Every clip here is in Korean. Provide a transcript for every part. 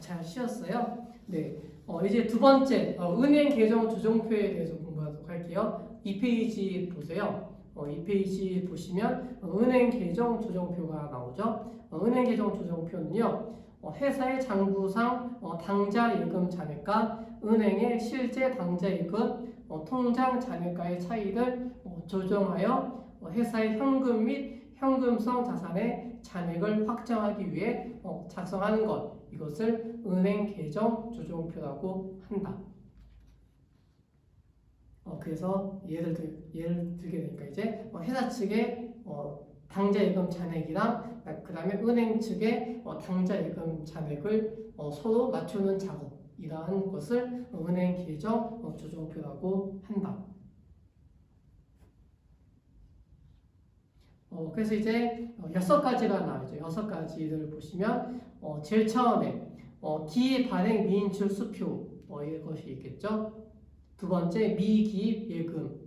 잘 쉬었어요? 네. 이제 두 번째 은행 계정 조정표에 대해서 공부하도록 할게요. 이 페이지 보세요. 이 페이지 보시면 은행 계정 조정표가 나오죠. 은행 계정 조정표는요. 회사의 장부상 당좌 예금 잔액과 은행의 실제 당좌 예금 통장 잔액과의 차이를 조정하여 회사의 현금 및 현금성 자산의 잔액을 확정하기 위해 작성하는 것, 이것을 은행 계정 조정표라고 한다. 그래서 예를 들게 되니까 이제 회사 측의 당좌 예금 잔액이랑 그 다음에 은행 측의 당좌 예금 잔액을 서로 맞추는 작업, 이러한 것을 은행 계정 조정표라고 한다. 그래서 이제 6가지가 나오죠. 6가지를 보시면 제일 처음에 기입 발행 미인출 수표 이것이 있겠죠. 두 번째 미기입 예금,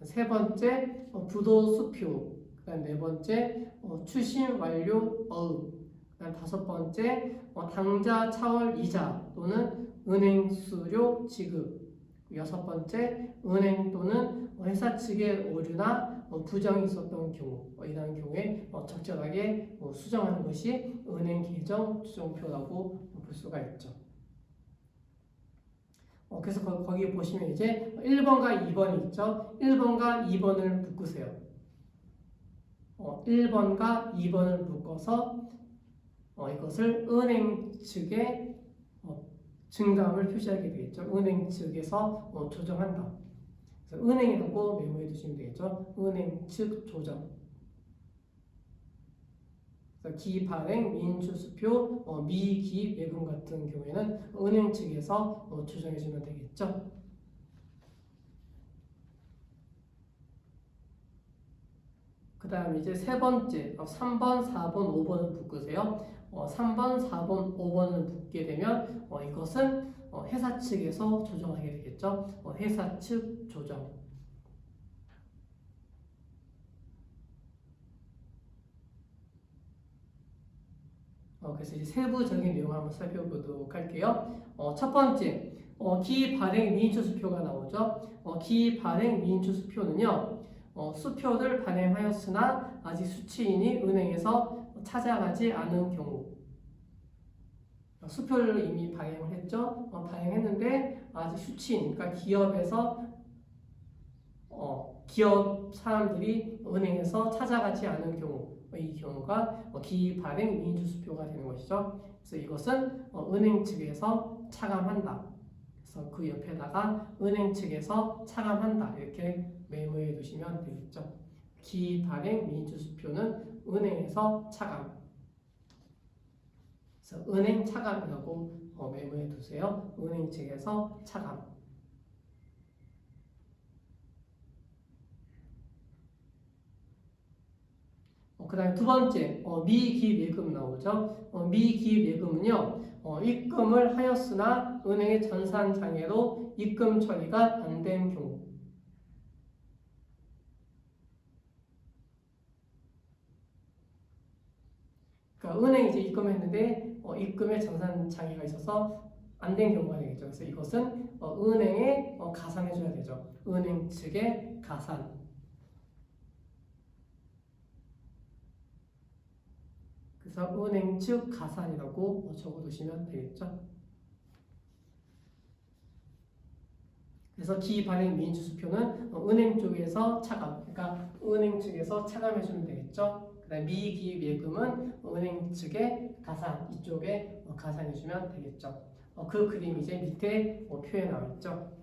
세 번째 부도 수표, 그다음 네 번째 추심 완료 어읍, 그다음 다섯 번째 당좌 차월 이자 또는 은행 수수료 지급, 여섯 번째 은행 또는 회사 측의 오류나 부정이 있었던 경우, 이러한 경우에 적절하게 수정하는 것이 은행 계정 조정표라고 볼 수가 있죠. 그래서 거기 보시면 이제 1번과 2번이 있죠. 1번과 2번을 묶으세요. 1번과 2번을 묶어서 이것을 은행 측에 증감을 표시하게 되겠죠. 은행 측에서 조정한다. 그래서 은행이라고 메모해 두시면 되겠죠. 은행 측 조정. 기입 발행, 미인출 수표, 미기입 예금 같은 경우에는 은행 측에서 조정해 주면 되겠죠. 그 다음 이제 세 번째 3번, 4번, 5번을 묶으세요. 3번, 4번, 5번을 묶게 되면 이것은 회사 측에서 조정하게 되겠죠. 회사 측 조정. 그래서 이제 세부적인 내용을 한번 살펴보도록 할게요. 첫 번째, 기입 발행 미인출 수표가 나오죠. 기입 발행 미인출 수표는요, 수표를 발행하였으나 아직 수취인이 은행에서 찾아가지 않은 경우, 수표를 이미 발행을 했죠. 발행했는데 아직 수취인, 그러니까 기업에서 기업 사람들이 은행에서 찾아가지 않은 경우, 이 경우가 기입 발행 미인출 수표가 되는 것이죠. 그래서 이것은 은행 측에서 차감한다. 그래서 그 옆에다가 은행 측에서 차감한다 이렇게 메모해 두시면 되겠죠. 기입 발행 미인출 수표는 은행에서 차감. 그래서 은행 차감이라고 메모해 두세요. 은행 측에서 차감. 그 다음에 두 번째, 미기입 예금 나오죠. 미기입 예금은요, 입금을 하였으나 은행의 전산장애로 입금 처리가 안 된 경우. 그러니까 은행이 이제 입금했는데 입금에 전산장애가 있어서 안 된 경우가 되겠죠. 그래서 이것은 은행에 가산해줘야 되죠. 은행 측에 가산. 그래서 은행 측 가산이라고 적어두시면 되겠죠. 그래서 기발행 미인출 수표는 은행 쪽에서 차감, 그러니까 은행 측에서 차감해주면 되겠죠. 그다음 미기입 예금은 은행 측에 가산, 이쪽에 가산해주면 되겠죠. 그 그림 이제 밑에 표에 나와 있죠.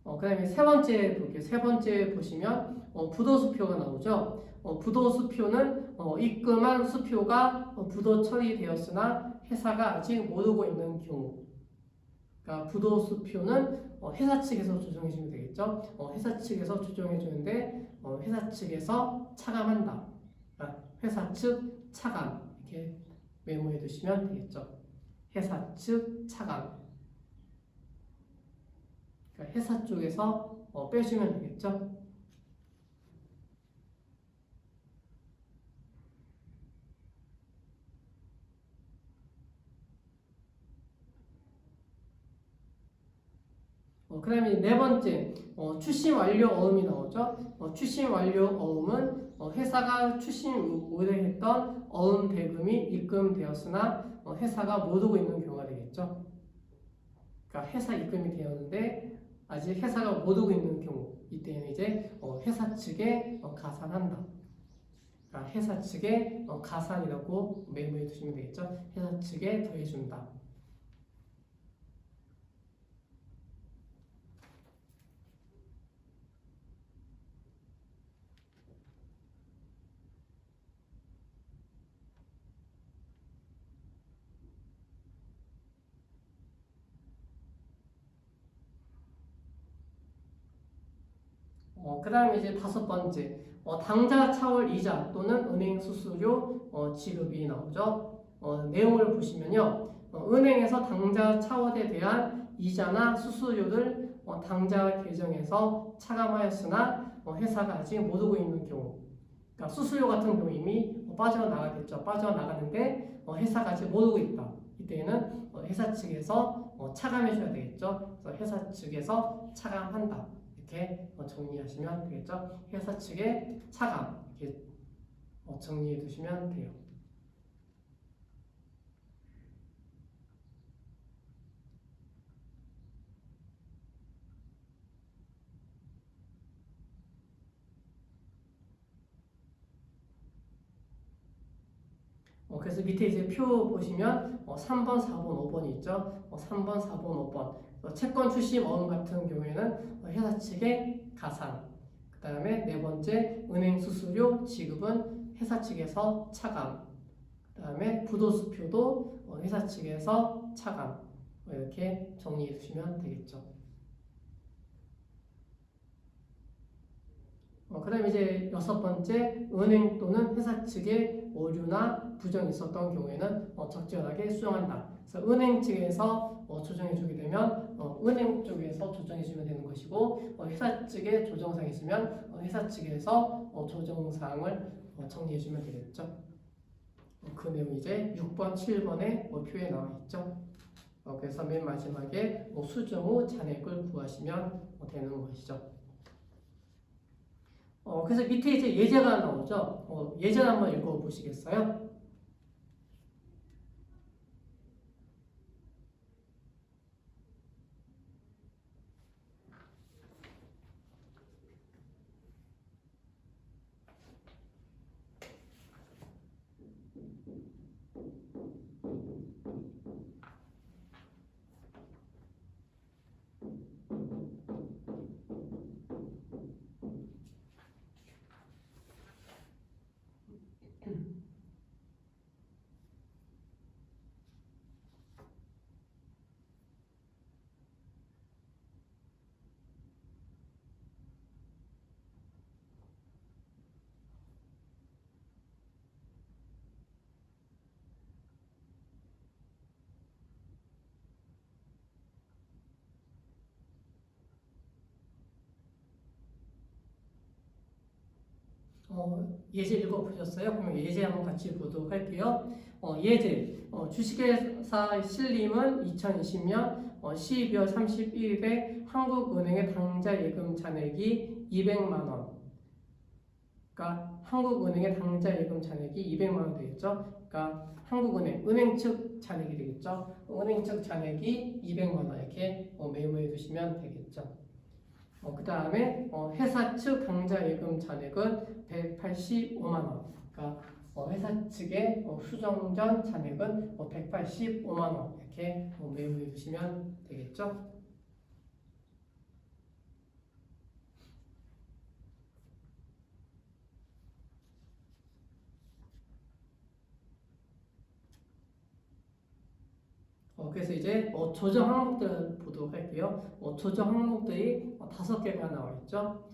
그 다음에 세 번째 볼게요. 세 번째 보시면 부도수표가 나오죠. 부도수표는 입금한 수표가 부도 처리되었으나 회사가 아직 모르고 있는 경우. 그러니까 부도수표는 회사 측에서 조정해 주면 되겠죠. 회사 측에서 조정해 주는데 회사 측에서 차감한다. 그러니까 회사 측 차감 이렇게 메모해 두시면 되겠죠. 회사 측 차감. 그러니까 회사 쪽에서 빼주면 되겠죠. 그다음에 네 번째 추심 완료 어음이 나오죠. 추심 완료 어음은 회사가 추심 의뢰했던 어음 대금이 입금되었으나 회사가 못 오고 있는 경우가 되겠죠. 그러니까 회사 입금이 되었는데 아직 회사가 못 오고 있는 경우, 이때는 이제 회사 측에 가산한다. 그러니까 회사 측에 가산이라고 메모해 두시면 되겠죠. 회사 측에 더해준다. 그 다음에 이제 다섯 번째, 당좌 차월 이자 또는 은행 수수료 지급이 나오죠. 내용을 보시면요. 은행에서 당좌 차월에 대한 이자나 수수료를 당좌 계정에서 차감하였으나 회사가 아직 못 오고 있는 경우, 그러니까 수수료 같은 경우 이미 빠져나가겠죠. 빠져나가는데 회사가 아직 못 오고 있다. 이때는 회사 측에서 차감해줘야 되겠죠. 그래서 회사 측에서 차감한다. 이렇게 정리하시면 되겠죠. 회사 측의 차감 이렇게 정리해 두시면 돼요. 그래서 밑에 이제 표 보시면 3번, 4번, 5번이 있죠. 3번, 4번, 5번. 채권 출심 어음 같은 경우에는 회사 측의 가산. 그 다음에 네 번째 은행 수수료 지급은 회사 측에서 차감. 그 다음에 부도수표도 회사 측에서 차감. 이렇게 정리해 주시면 되겠죠. 그 다음에 이제 여섯 번째, 은행 또는 회사 측에 오류나 부정이 있었던 경우에는 적절하게 수정한다. 그래서 은행 측에서 조정해주게 되면 은행 쪽에서 조정해주면 되는 것이고, 회사 측에 조정사항이 있으면 회사 측에서 조정사항을 정리해주면 되겠죠. 그 내용이 이제 6번, 7번의 표에 나와 있죠. 그래서 맨 마지막에 수정 후 잔액을 구하시면 되는 것이죠. 그래서 밑에 이제 예제가 나오죠. 예제 한번 읽어보시겠어요? 예제 읽어보셨어요? 그러면 예제 한번 같이 보도록 할게요. 예제, 주식회사 신림은 2020년 12월 31일에 한국은행의 당좌 예금 잔액이 200만 원. 그러니까 한국은행의 당좌 예금 잔액이 200만 원 되겠죠? 그러니까 한국은행, 은행 측 잔액이 되겠죠? 은행 측 잔액이 200만 원 이렇게 메모해 두시면 되겠죠? 그 다음에 회사 측 당좌 예금 잔액은 185만 원. 그러니까 회사 측의 수정 전 잔액은 185만 원 이렇게 메모해 두시면 되겠죠. 그래서 이제 조정 항목들을 보도록 할게요. 조정 항목들이 5개가 나와 있죠.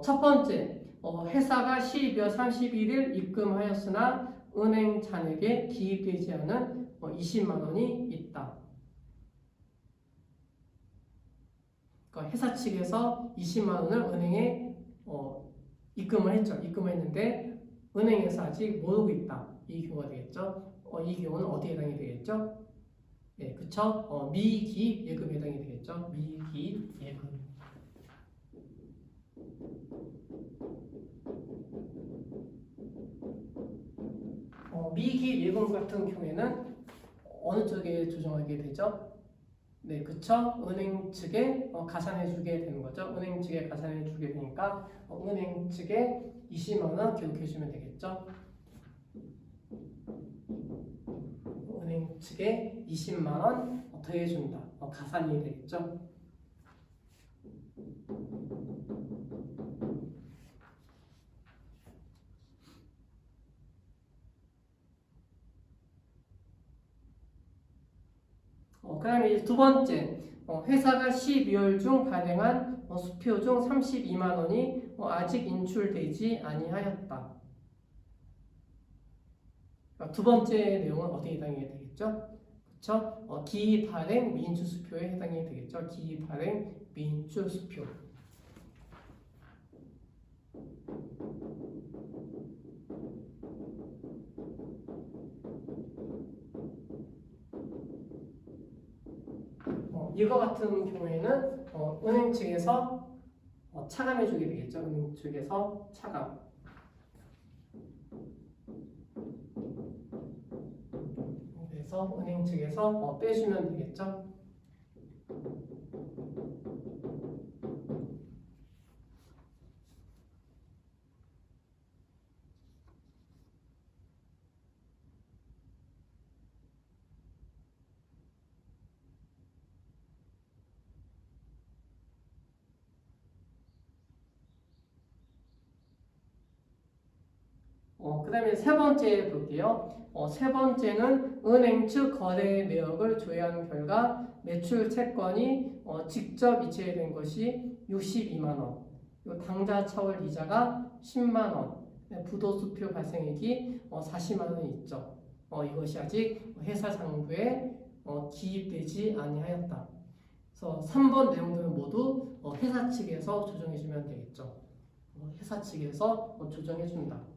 첫 번째, 회사가 12월 31일 입금하였으나 은행 잔액에 기입되지 않은 20만 원이 있다. 그러니까 회사 측에서 20만 원을 은행에 입금을 했죠. 입금을 했는데 은행에서 아직 못 오고 있다. 이 경우가 되겠죠. 이 경우는 어디에 해당이 되겠죠? 네, 그쵸? 미기입 예금에 해당이 되겠죠? 미기입 예금. 미기입 예금 같은 경우에는 어느 쪽에 조정하게 되죠? 네, 그쵸? 은행 측에 가산해주게 되는 거죠. 은행 측에 가산해주게 되니까 은행 측에 20만 원 기록해주면 되겠죠. 은행 측에 20만 원 더해준다. 가산이 되겠죠. 그 다음에 이제 두 번째, 회사가 12월 중 발행한 수표 중 32만 원이 아직 인출되지 아니하였다. 두 번째 내용은 어디에 해당이 되겠죠? 그렇죠? 기입 발행 미인출 수표에 해당이 되겠죠. 기입 발행 미인출 수표. 이거 같은 경우에는 은행 측에서 차감해주게 되겠죠. 은행 측에서 차감. 그래서 은행 측에서 빼주면 되겠죠. 그 다음에 세 번째 볼게요. 세 번째는 은행 측 거래 내역을 조회한 결과 매출 채권이 직접 이체된 것이 62만 원, 그리고 당좌 차월 이자가 10만 원, 부도수표 발생액이 40만 원이 있죠. 이것이 아직 회사 장부에 기입되지 아니하였다. 그래서 3번 내용들은 모두 회사 측에서 조정해주면 되겠죠. 회사 측에서 조정해준다.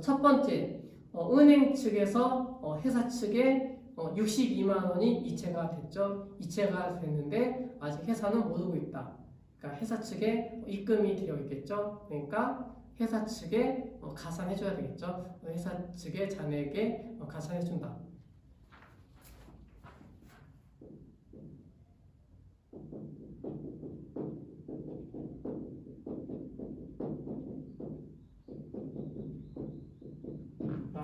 첫 번째, 은행 측에서 회사 측에 62만 원이 이체가 됐죠. 이체가 됐는데 아직 회사는 모르고 있다. 그러니까 회사 측에 입금이 되어 있겠죠. 그러니까 회사 측에 가산해줘야 되겠죠. 회사 측에 자네에게 가산해준다.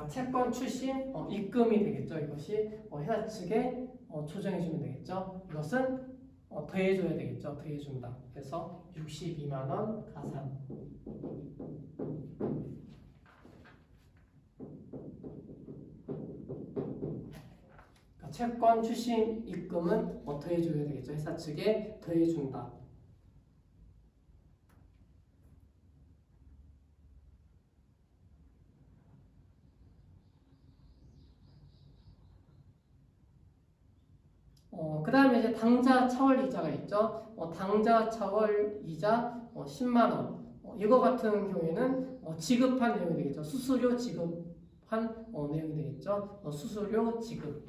채권 출신 입금이 되겠죠. 이것이 회사 측에 조정해주면 되겠죠. 이것은 더해줘야 되겠죠. 더해준다. 그래서 62만 원 가산. 그러니까 채권 출신 입금은 더해줘야 되겠죠. 회사 측에 더해준다. 그 다음에 이제 당좌 차월 이자가 있죠. 당좌 차월 이자 10만 원. 이거 같은 경우에는 지급한 내용이 되겠죠. 수수료 지급한 내용이 되겠죠. 수수료 지급.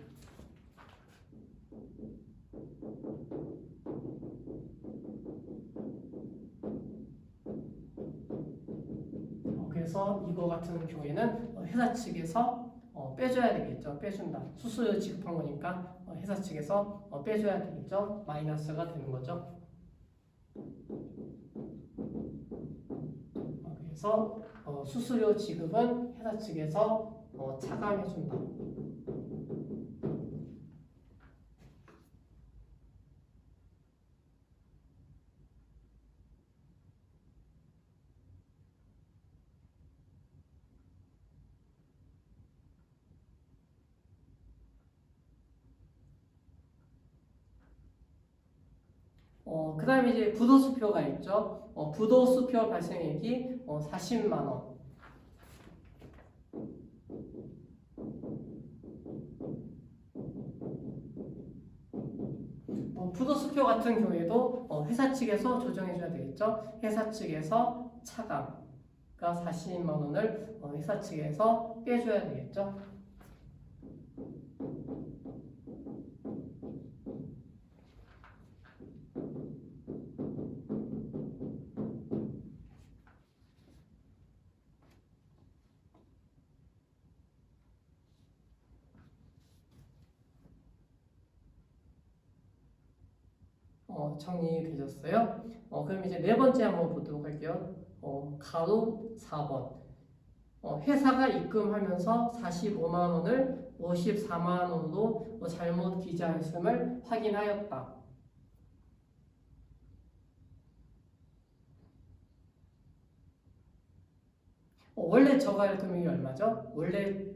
그래서 이거 같은 경우에는 회사 측에서 빼줘야 되겠죠. 빼준다. 수수료 지급한 거니까 회사 측에서 빼줘야 되겠죠. 마이너스가 되는 거죠. 그래서 수수료 지급은 회사 측에서 차감해준다. 그 다음에 이제 부도수표가 있죠. 부도수표 발생액이 40만 원. 부도수표 같은 경우에도 회사 측에서 조정해줘야 되겠죠. 회사 측에서 차감. 그러니까 40만 원을 회사 측에서 빼줘야 되겠죠. 정리되셨어요? 그럼 이제 네 번째 한번 보도록 할게요. 가로 4번. 회사가 입금하면서 45만 원을 54만 원으로 잘못 기재하였음을 확인하였다. 원래 적어야 할 금액이 얼마죠? 원래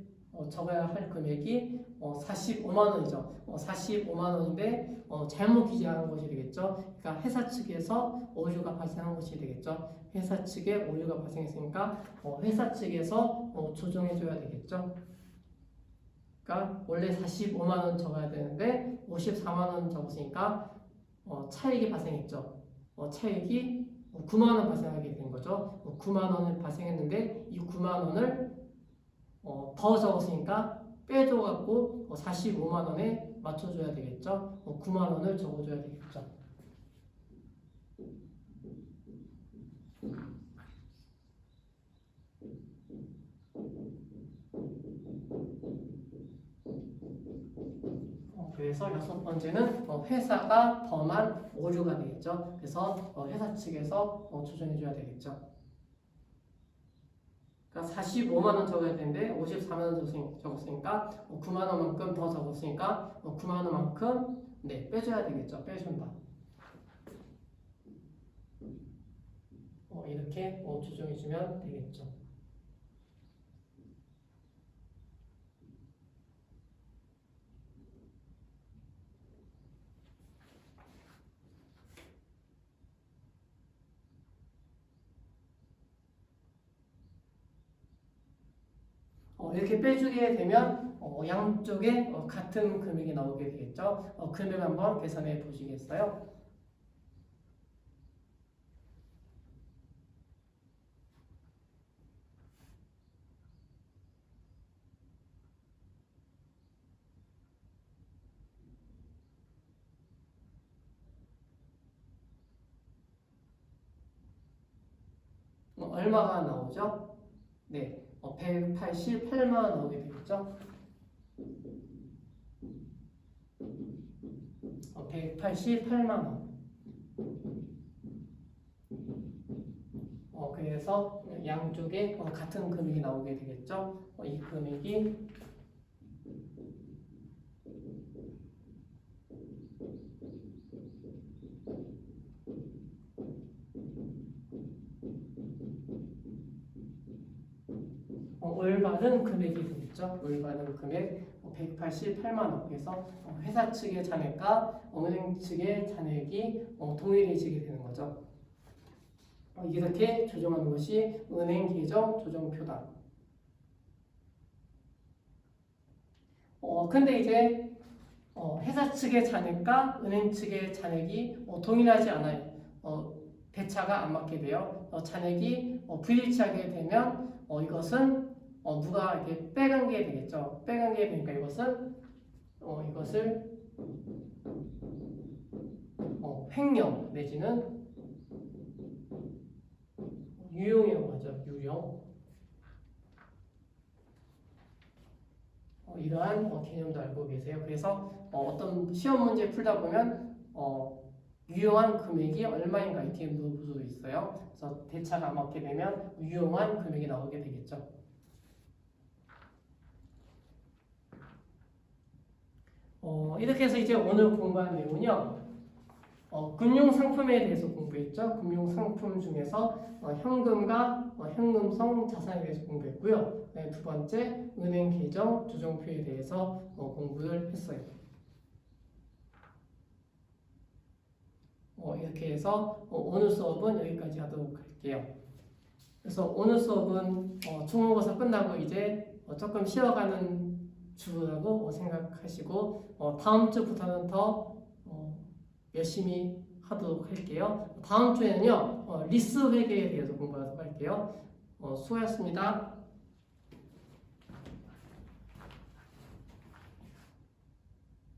적어야 할 금액이 45만 원이죠. 45만 원인데 잘못 기재한 것이 되겠죠. 그러니까 회사 측에서 오류가 발생한 것이 되겠죠. 회사 측에 오류가 발생했으니까 회사 측에서 조정해줘야 되겠죠. 그러니까 원래 45만 원 적어야 되는데 54만 원 적었으니까 차익이 발생했죠. 차익이 9만 원 발생하게 된 거죠. 9만 원을 발생했는데 이 9만 원을 더 적었으니까 빼줘갖고 45만 원에 맞춰줘야 되겠죠. 9만 원을 적어줘야 되겠죠. 그래서 여섯 번째는 회사가 더만 오류가 되겠죠. 그래서 회사 측에서 조정해줘야 되겠죠. 그러니까 45만 원 적어야 되는데 54만 원 적었으니까 9만 원만큼 더 적었으니까 9만 원만큼 빼줘야 되겠죠. 빼준다. 이렇게 조정해주면 되겠죠. 이렇게 빼주게 되면 양쪽에 같은 금액이 나오게 되겠죠. 금액 한번 계산해 보시겠어요? 얼마가 나오죠? 네, 188만 원 나오게 되겠죠? 188만 원. 그래서 양쪽에 같은 금액이 나오게 되겠죠? 이 금액이 올바른 금액이 되겠죠. 올바른 금액 188만 원. 그래서 회사 측의 잔액과 은행 측의 잔액이 동일해지게 되는 거죠. 이렇게 조정하는 것이 은행 계정 조정표다. 근데 이제 회사 측의 잔액과 은행 측의 잔액이 동일하지 않아요. 대차가 안 맞게 돼요. 잔액이 불일치하게 되면 이것은 누가 이렇게 빼간 게 되겠죠. 빼간 게 되니까 이것을 횡령 내지는 유용이라고 하죠. 유용. 이러한 개념도 알고 계세요. 그래서 어떤 시험 문제 풀다 보면 유용한 금액이 얼마인가 이렇게 물어볼 수도 있어요. 그래서 대차가 안 맞게 되면 유용한 금액이 나오게 되겠죠. 이렇게 해서 이제 오늘 공부한 내용은요. 금융상품에 대해서 공부했죠. 금융상품 중에서 현금과 현금성 자산에 대해서 공부했고요. 두 번째 은행 계정 조정표에 대해서 공부를 했어요. 이렇게 해서 오늘 수업은 여기까지 하도록 할게요. 그래서 오늘 수업은 중국어사 끝나고 이제 조금 쉬어가는 주라고 생각하시고 다음 주부터는 더 열심히 하도록 할게요. 다음 주에는요 리스 회계에 대해서 공부하도록 할게요. 수고하셨습니다.